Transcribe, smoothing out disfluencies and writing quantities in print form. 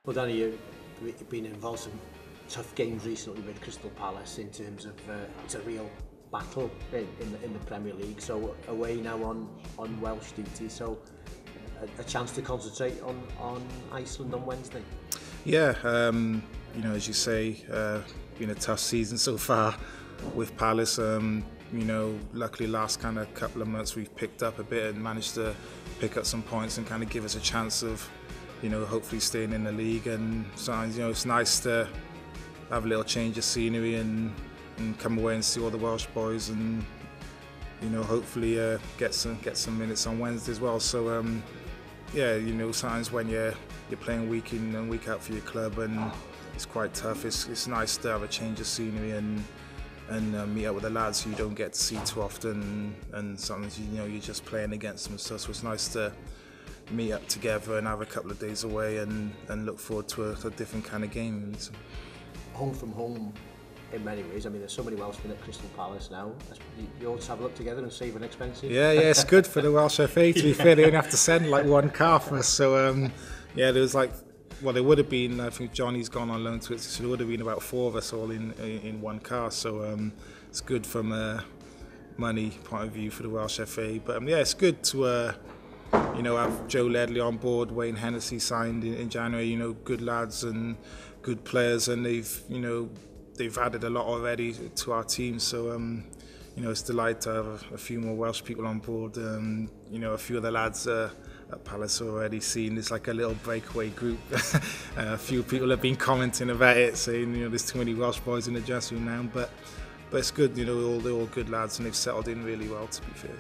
Well, Danny, you've been involved in some tough games recently with Crystal Palace in terms of it's a real battle in the Premier League. So away now on Welsh duty, so a chance to concentrate on Iceland on Wednesday. Yeah, you know, as you say, been a tough season so far with Palace. You know, luckily last kind of couple of months we've picked up a bit and managed to pick up some points and kind of give us a chance of, you know, hopefully staying in the league. And sometimes, you know, it's nice to have a little change of scenery and come away and see all the Welsh boys and, you know, hopefully get some minutes on Wednesday as well. So yeah, you know, sometimes when you're playing week in and week out for your club and it's quite tough, it's nice to have a change of scenery and meet up with the lads who you don't get to see too often, and sometimes, you know, you're just playing against them and stuff. So it's nice to meet up together and have a couple of days away and look forward to a different kind of game. Home from home in many ways. I mean, there's so many Welshmen at Crystal Palace now. You all travel up together and save an expensive. Yeah, it's good for the Welsh FA. To be fair, they only have to send like one car for us. So yeah, there was like, well, there would have been, I think Johnny's gone on loan to it, so there would have been about 4 of us all in one car. So it's good from a money point of view for the Welsh FA. But yeah, it's good to you know, have Joe Ledley on board. Wayne Hennessy signed in January. You know, good lads and good players, and they've added a lot already to our team. So you know, it's a delight to have a few more Welsh people on board. You know, a few of the lads at Palace already seen it's like a little breakaway group. A few people have been commenting about it, saying, you know, there's too many Welsh boys in the dressing room now. But it's good, you know, they're all good lads and they've settled in really well, to be fair.